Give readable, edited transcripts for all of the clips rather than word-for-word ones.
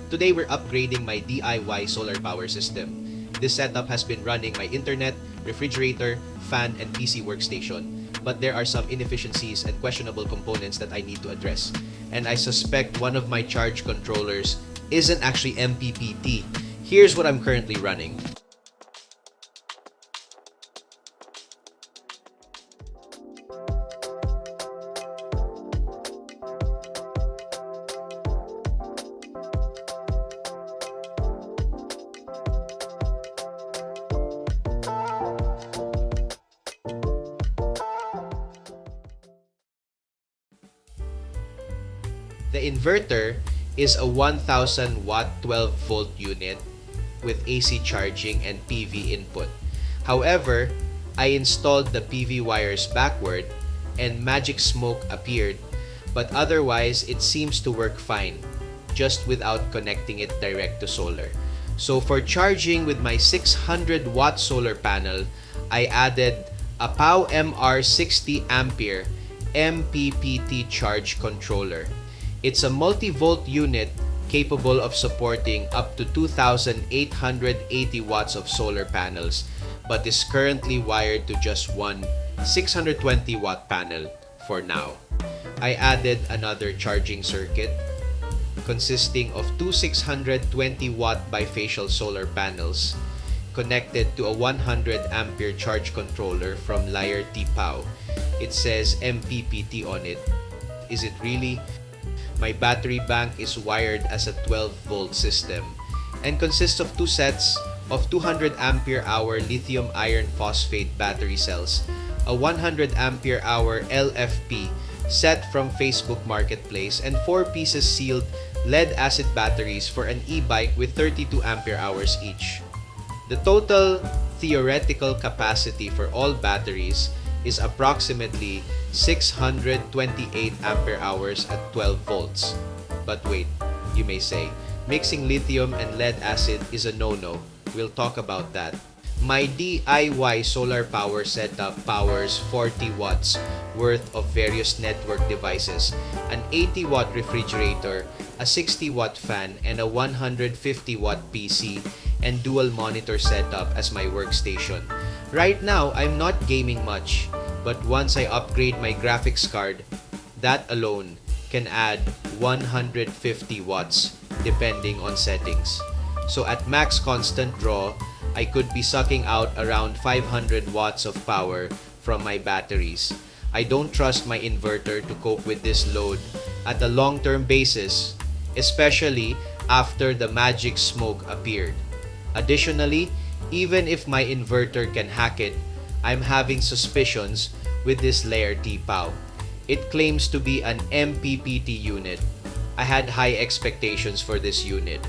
Today we're upgrading my DIY solar power system. This setup has been running my internet, refrigerator, fan, and PC workstation, but there are some inefficiencies and questionable components that I need to address. And I suspect one of my charge controllers isn't actually MPPT. Here's what I'm currently running. The inverter is a 1000 watt 12 volt unit with AC charging and PV input. However, I installed the PV wires backward and magic smoke appeared, but otherwise it seems to work fine, just without connecting it direct to solar. So for charging with my 600 watt solar panel, I added a POW MR 60 ampere MPPT charge controller. It's a multi-volt unit capable of supporting up to 2,880 watts of solar panels, but is currently wired to just one 620 watt panel for now. I added another charging circuit consisting of two 620 watt bifacial solar panels connected to a 100 ampere charge controller from Liar T-POW. It says MPPT on it. Is it really? My battery bank is wired as a 12 volt system and consists of two sets of 200 ampere hour lithium iron phosphate battery cells, a 100 ampere hour LFP set from Facebook Marketplace, and 4 pieces sealed lead acid batteries for an e-bike with 32 ampere hours each. The total theoretical capacity for all batteries is approximately 628 ampere hours at 12 volts. But wait, you may say, mixing lithium and lead acid is a no-no. We'll talk about that. My DIY solar power setup powers 40 watts worth of various network devices, an 80 watt refrigerator, a 60 watt fan, and a 150 watt PC and dual monitor setup as my workstation. Right now, I'm not gaming much, but once I upgrade my graphics card, that alone can add 150 watts depending on settings. So at max constant draw, I could be sucking out around 500 watts of power from my batteries. I don't trust my inverter to cope with this load at a long-term basis, especially after the magic smoke appeared. Additionally, even if my inverter can hack it, I'm having suspicions with this Liar T-POW. It claims to be an MPPT unit. I had high expectations for this unit,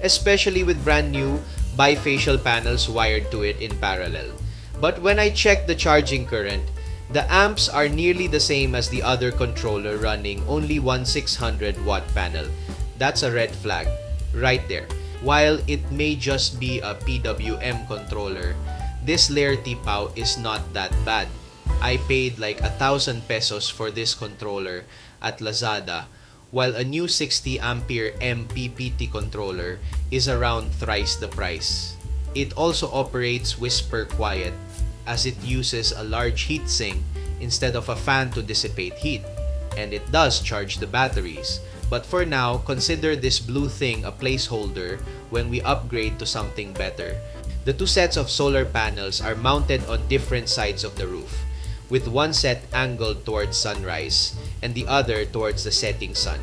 especially with brand new bifacial panels wired to it in parallel. But when I checked the charging current, the amps are nearly the same as the other controller running only one 600 watt panel. That's a red flag right there. While it may just be a PWM controller, this Liar T-POW is not that bad. I paid like 1,000 pesos for this controller at Lazada, while a new 60 ampere MPPT controller is around thrice the price. It also operates whisper quiet as it uses a large heatsink instead of a fan to dissipate heat, and it does charge the batteries. But for now, consider this blue thing a placeholder when we upgrade to something better. The two sets of solar panels are mounted on different sides of the roof, with one set angled towards sunrise and the other towards the setting sun.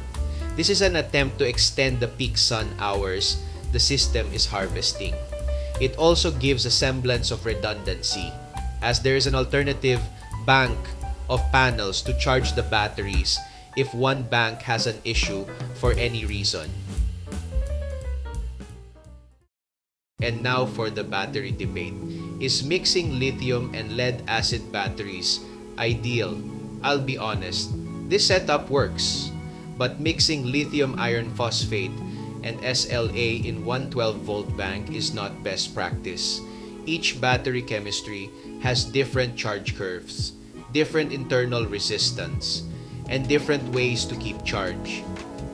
This is an attempt to extend the peak sun hours the system is harvesting. It also gives a semblance of redundancy, as there is an alternative bank of panels to charge the batteries if one bank has an issue for any reason. And now for the battery debate. Is mixing lithium and lead acid batteries ideal? I'll be honest, this setup works, but mixing lithium iron phosphate and SLA in one 12-volt bank is not best practice. Each battery chemistry has different charge curves, different internal resistance, and different ways to keep charge.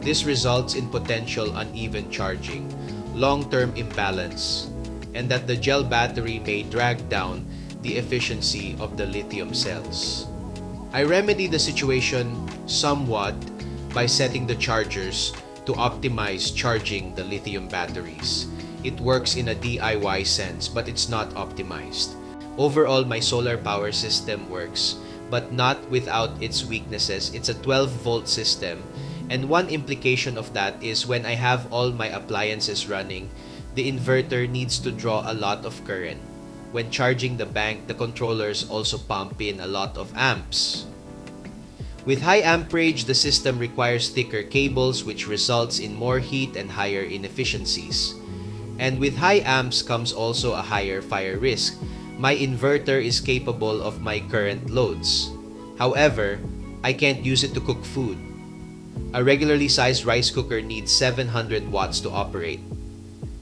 This results in potential uneven charging, long-term imbalance, and that the gel battery may drag down the efficiency of the lithium cells. I remedy the situation somewhat by setting the chargers to optimize charging the lithium batteries. It works in a DIY sense, but it's not optimized. Overall, my solar power system works, but not without its weaknesses. It's a 12-volt system, and one implication of that is when I have all my appliances running, the inverter needs to draw a lot of current. When charging the bank, the controllers also pump in a lot of amps. With high amperage, the system requires thicker cables, which results in more heat and higher inefficiencies. And with high amps comes also a higher fire risk. My inverter is capable of my current loads. However, I can't use it to cook food. A regularly sized rice cooker needs 700 watts to operate.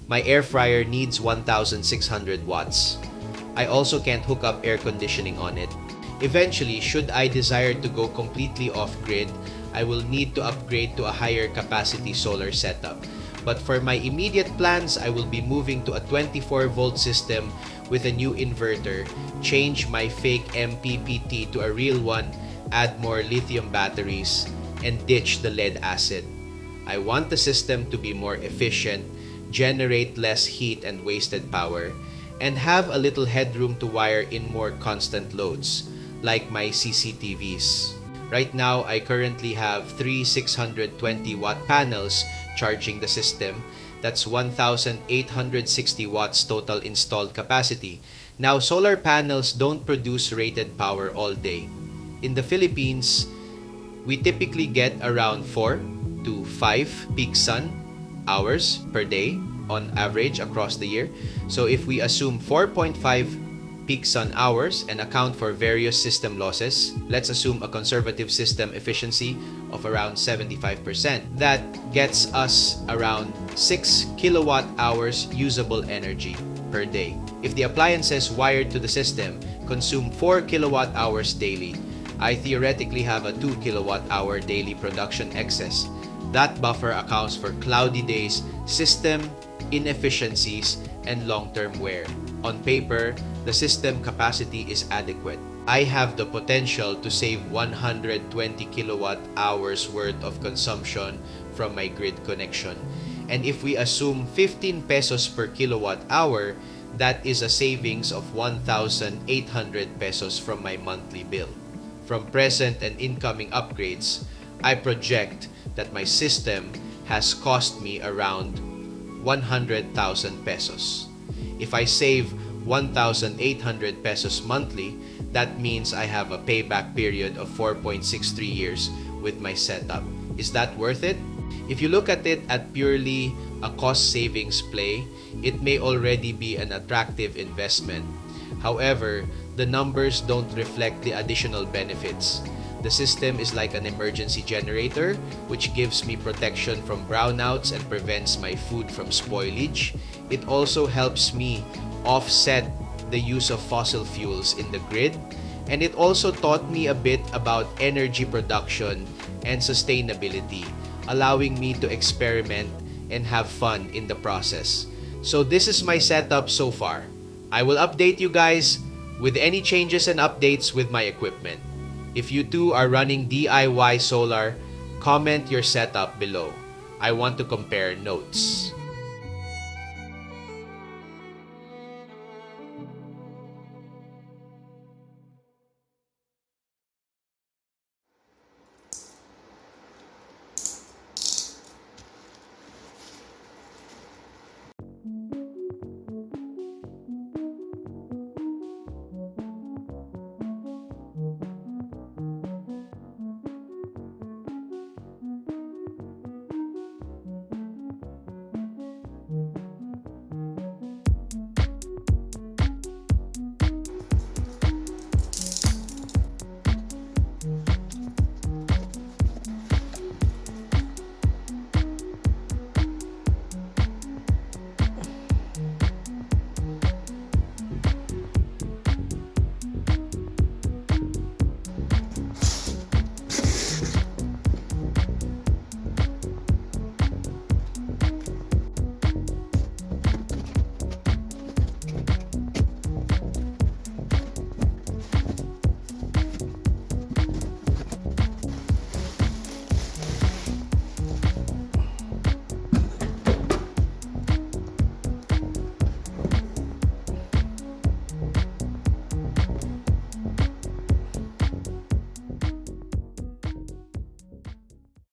My air fryer needs 1,600 watts. I also can't hook up air conditioning on it. Eventually, should I desire to go completely off-grid, I will need to upgrade to a higher capacity solar setup. But for my immediate plans, I will be moving to a 24-volt system with a new inverter, change my fake MPPT to a real one, add more lithium batteries, and ditch the lead acid. I want the system to be more efficient, generate less heat and wasted power, and have a little headroom to wire in more constant loads, like my CCTVs. Right now, I currently have three 620-watt panels charging the system. That's 1,860 watts total installed capacity. Now, solar panels don't produce rated power all day. In the Philippines, we typically get around 4 to 5 peak sun hours per day on average across the year. So if we assume 4.5 peak sun hours and account for various system losses, let's assume a conservative system efficiency of around 75%. That gets us around 6 kilowatt hours usable energy per day. If the appliances wired to the system consume 4 kilowatt hours daily, I theoretically have a 2 kilowatt hour daily production excess. That buffer accounts for cloudy days, system inefficiencies, and long-term wear. On paper, the system capacity is adequate. I have the potential to save 120 kilowatt hours worth of consumption from my grid connection. And if we assume 15 pesos per kilowatt hour, that is a savings of 1,800 pesos from my monthly bill. From present and incoming upgrades, I project that my system has cost me around 100,000 pesos. If I save 1,800 pesos monthly, that means I have a payback period of 4.63 years with my setup. Is that worth it? If you look at it at purely a cost savings play, it may already be an attractive investment. However, the numbers don't reflect the additional benefits. The system is like an emergency generator, which gives me protection from brownouts and prevents my food from spoilage. It also helps me offset the use of fossil fuels in the grid, and it also taught me a bit about energy production and sustainability, allowing me to experiment and have fun in the process. So this is my setup so far. I will update you guys with any changes and updates with my equipment. If you too are running DIY solar, comment your setup below. I want to compare notes.